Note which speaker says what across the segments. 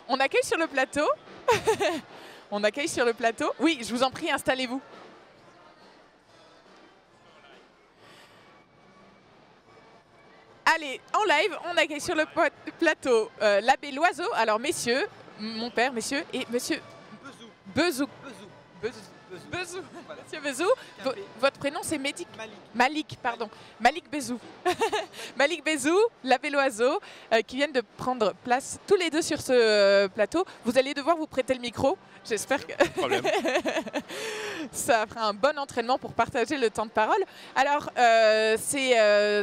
Speaker 1: On accueille sur le plateau. On accueille sur le plateau. Oui, je vous en prie, installez-vous. Allez, en live, on accueille sur le plateau l'abbé Loiseau. Alors, messieurs, mon père, messieurs, et monsieur Bezou. Bezou. Voilà. Monsieur Bezou, votre prénom c'est Malik, pardon. Malik Bezou. Malik Bezou, l'abbé Loiseau, qui viennent de prendre place tous les deux sur ce plateau. Vous allez devoir vous prêter le micro. J'espère que ça fera un bon entraînement pour partager le temps de parole. Alors, ces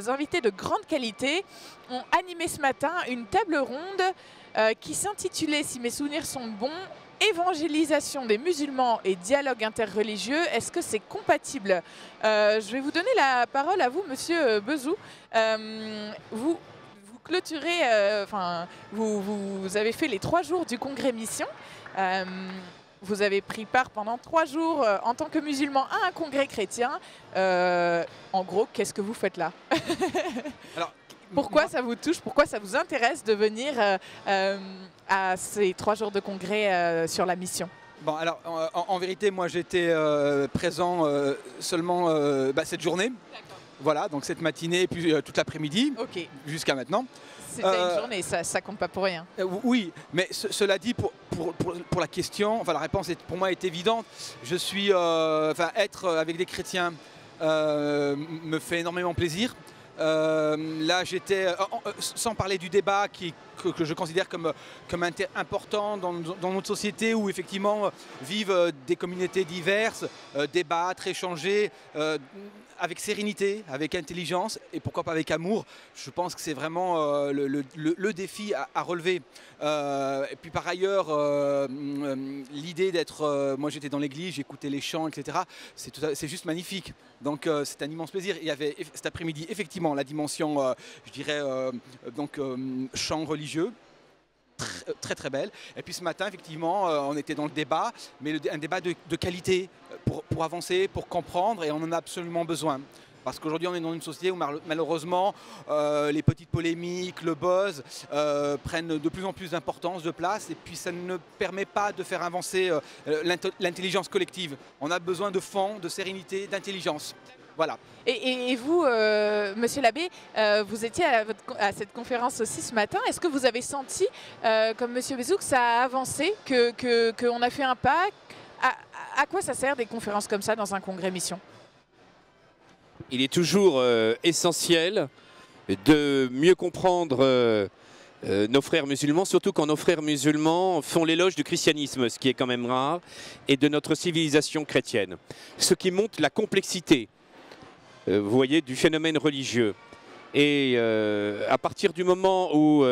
Speaker 1: invités de grande qualité ont animé ce matin une table ronde qui s'intitulait, si mes souvenirs sont bons, évangélisation des musulmans et dialogue interreligieux, est-ce que c'est compatible? Je vais vous donner la parole à vous, monsieur Bezou. Vous clôturez, vous avez fait les 3 jours du congrès Mission. Vous avez pris part pendant 3 jours en tant que musulman à un congrès chrétien. En gros, qu'est-ce que vous faites là? Alors, pourquoi ça vous touche? Pourquoi ça vous intéresse de venir à ces 3 jours de congrès sur la mission?
Speaker 2: Bon, alors, en vérité, moi, j'étais présent seulement cette journée. Voilà, donc cette matinée et puis toute l'après-midi, jusqu'à maintenant.
Speaker 1: C'était une journée, ça compte pas pour rien.
Speaker 2: Oui, mais cela dit, pour la question, enfin la réponse pour moi est évidente. Je suis, être avec des chrétiens me fait énormément plaisir. Là, j'étais, sans parler du débat que je considère comme important dans notre société où effectivement vivent des communautés diverses, débattre, échanger avec sérénité, avec intelligence et pourquoi pas avec amour. Je pense que c'est vraiment le défi à relever. Et puis par ailleurs, l'idée d'être... moi j'étais dans l'église, j'écoutais les chants, etc. C'est juste magnifique. Donc c'est un immense plaisir. Il y avait cet après-midi effectivement la dimension, je dirais, chant religieux. Très très belle. Et puis ce matin, effectivement, on était dans le débat, mais un débat de qualité pour avancer, pour comprendre, et on en a absolument besoin. Parce qu'aujourd'hui, on est dans une société où malheureusement, les petites polémiques, le buzz prennent de plus en plus d'importance, de place, et puis ça ne permet pas de faire avancer l'intelligence collective. On a besoin de fond, de sérénité, d'intelligence. Voilà.
Speaker 1: Et vous, monsieur l'abbé, vous étiez à cette conférence aussi ce matin. Est-ce que vous avez senti, comme monsieur Bezou, que ça a avancé, qu'on a fait un pas? À quoi ça sert des conférences comme ça dans un congrès mission?
Speaker 3: Il est toujours essentiel de mieux comprendre nos frères musulmans, surtout quand nos frères musulmans font l'éloge du christianisme, ce qui est quand même rare, et de notre civilisation chrétienne. Ce qui montre la complexité, vous voyez, du phénomène religieux. Et à partir du moment où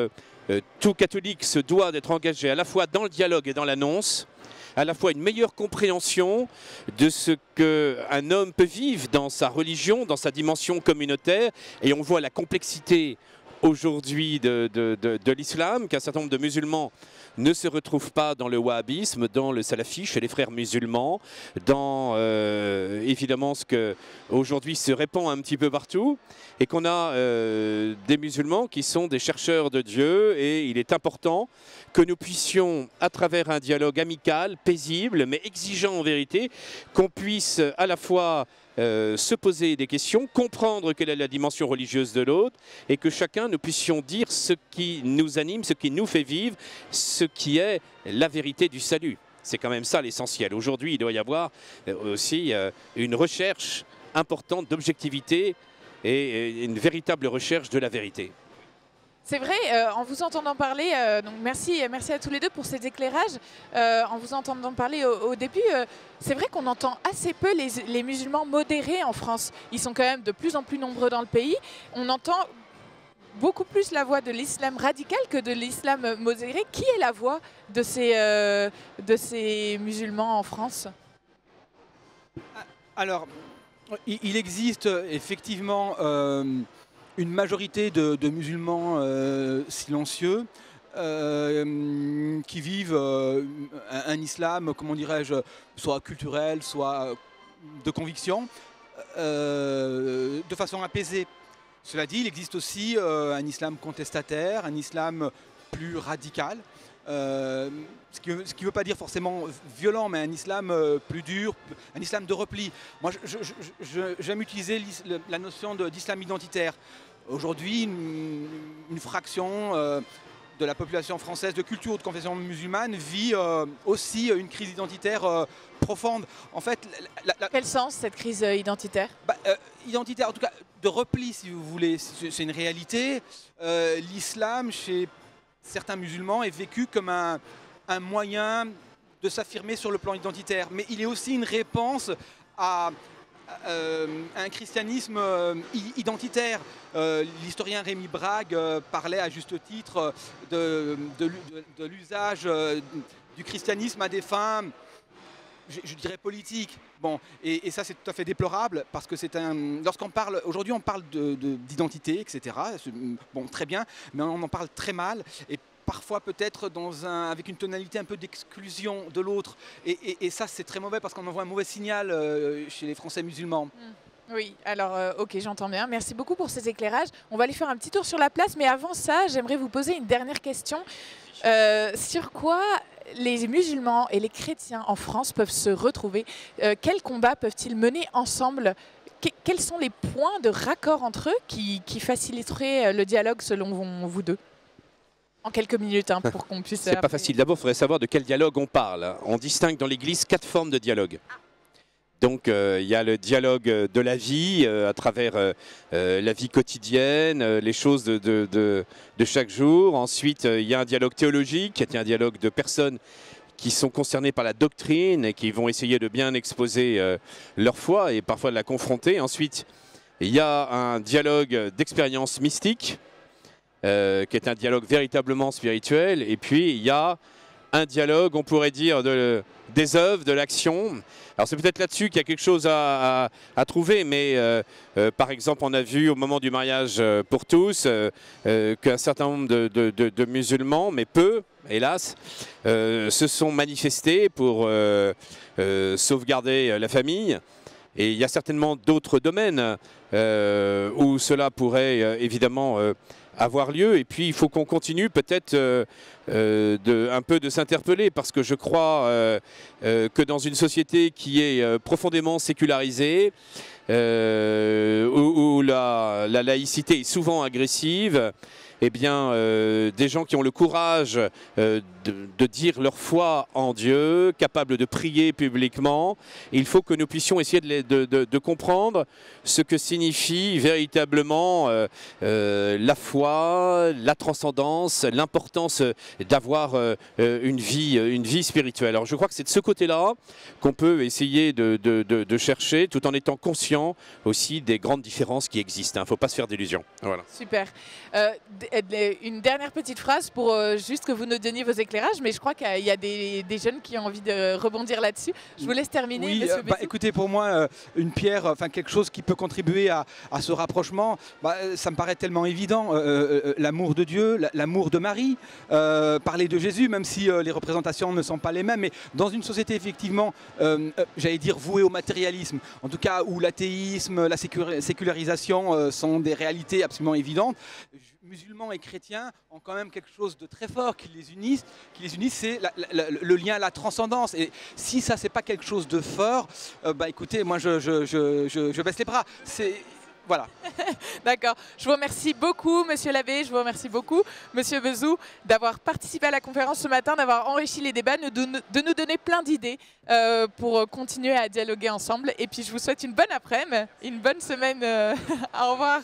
Speaker 3: tout catholique se doit d'être engagé à la fois dans le dialogue et dans l'annonce, à la fois une meilleure compréhension de ce qu'un homme peut vivre dans sa religion, dans sa dimension communautaire, et on voit la complexité aujourd'hui de l'islam, qu'un certain nombre de musulmans ne se retrouvent pas dans le wahhabisme, dans le salafi, chez les frères musulmans, dans évidemment ce que aujourd'hui se répand un petit peu partout, et qu'on a des musulmans qui sont des chercheurs de Dieu, et il est important que nous puissions, à travers un dialogue amical, paisible, mais exigeant en vérité, qu'on puisse à la fois se poser des questions, comprendre quelle est la dimension religieuse de l'autre, et que chacun nous puissions dire ce qui nous anime, ce qui nous fait vivre, ce qui est la vérité du salut. C'est quand même ça l'essentiel. Aujourd'hui, il doit y avoir aussi une recherche importante d'objectivité et une véritable recherche de la vérité.
Speaker 1: C'est vrai, en vous entendant parler, donc merci à tous les deux pour ces éclairages. En vous entendant parler au début, c'est vrai qu'on entend assez peu les musulmans modérés en France. Ils sont quand même de plus en plus nombreux dans le pays. On entend beaucoup plus la voix de l'islam radical que de l'islam modéré. Qui est la voix de ces musulmans en France?
Speaker 2: Alors, il existe effectivement une majorité de musulmans silencieux qui vivent un islam, comment dirais-je, soit culturel, soit de conviction, de façon apaisée. Cela dit, il existe aussi un islam contestataire, un islam plus radical, Ce qui ne veut pas dire forcément violent, mais un islam plus dur, un islam de repli. Moi, j'aime utiliser la notion d'islam identitaire. Aujourd'hui, une fraction de la population française de culture ou de confession musulmane vit aussi une crise identitaire profonde. En fait,
Speaker 1: quel sens cette crise identitaire?
Speaker 2: Identitaire, en tout cas de repli, si vous voulez, c'est une réalité. L'islam, chez certains musulmans, est vécu comme un moyen de s'affirmer sur le plan identitaire, mais il est aussi une réponse à un christianisme identitaire. L'historien Rémi Brague parlait à juste titre de l'usage du christianisme à des fins, je dirais, politiques. Bon, et ça c'est tout à fait déplorable parce que lorsqu'on parle, aujourd'hui on parle d'identité, etc. Bon, très bien, mais on en parle très mal et parfois peut-être avec une tonalité un peu d'exclusion de l'autre. Et ça, c'est très mauvais parce qu'on envoie un mauvais signal chez les Français musulmans.
Speaker 1: Oui, alors ok, j'entends bien. Merci beaucoup pour ces éclairages. On va aller faire un petit tour sur la place, mais avant ça, j'aimerais vous poser une dernière question. Sur quoi les musulmans et les chrétiens en France peuvent se retrouver? Quels combats peuvent-ils mener ensemble? Quels sont les points de raccord entre eux qui faciliteraient le dialogue selon vous deux? En quelques minutes, pour qu'on puisse...
Speaker 3: C'est pas facile. D'abord, il faudrait savoir de quel dialogue on parle. On distingue dans l'Église 4 formes de dialogue. Donc, il y a le dialogue de la vie, à travers la vie quotidienne, les choses de chaque jour. Ensuite, il y a un dialogue théologique, qui est un dialogue de personnes qui sont concernées par la doctrine et qui vont essayer de bien exposer leur foi et parfois de la confronter. Ensuite, il y a un dialogue d'expérience mystique, qui est un dialogue véritablement spirituel. Et puis, il y a un dialogue, on pourrait dire, des œuvres, de l'action. Alors, c'est peut-être là-dessus qu'il y a quelque chose à trouver, mais par exemple, on a vu au moment du mariage pour tous qu'un certain nombre de musulmans, mais peu, hélas, se sont manifestés pour sauvegarder la famille. Et il y a certainement d'autres domaines où cela pourrait évidemment avoir lieu. Et puis il faut qu'on continue peut-être un peu de s'interpeller, parce que je crois que dans une société qui est profondément sécularisée, où la laïcité est souvent agressive, eh bien, des gens qui ont le courage de dire leur foi en Dieu, capables de prier publiquement. Il faut que nous puissions essayer de comprendre ce que signifie véritablement la foi, la transcendance, l'importance d'avoir une vie spirituelle. Alors je crois que c'est de ce côté-là qu'on peut essayer de chercher, tout en étant conscient aussi des grandes différences qui existent. Il ne faut pas se faire d'illusions. Voilà.
Speaker 1: Super. Une dernière petite phrase pour juste que vous nous donniez vos éclairages, mais je crois qu'il y a des jeunes qui ont envie de rebondir là-dessus. Je vous laisse terminer.
Speaker 2: Oui,
Speaker 1: Monsieur Bessou.
Speaker 2: écoutez, pour moi, une pierre, quelque chose qui peut contribuer à ce rapprochement, ça me paraît tellement évident. L'amour de Dieu, l'amour de Marie, parler de Jésus, même si les représentations ne sont pas les mêmes, mais dans une société effectivement, j'allais dire vouée au matérialisme, en tout cas où l'athéisme, la sécularisation sont des réalités absolument évidentes. Musulmans et chrétiens ont quand même quelque chose de très fort qui les unissent, c'est le lien à la transcendance. Et si ça, c'est pas quelque chose de fort, écoutez, moi je baisse les bras. Voilà.
Speaker 1: D'accord. Je vous remercie beaucoup, Monsieur l'abbé. Je vous remercie beaucoup, Monsieur Bessou, d'avoir participé à la conférence ce matin, d'avoir enrichi les débats, de nous donner plein d'idées pour continuer à dialoguer ensemble. Et puis, je vous souhaite une bonne après-midi, une bonne semaine. Au revoir.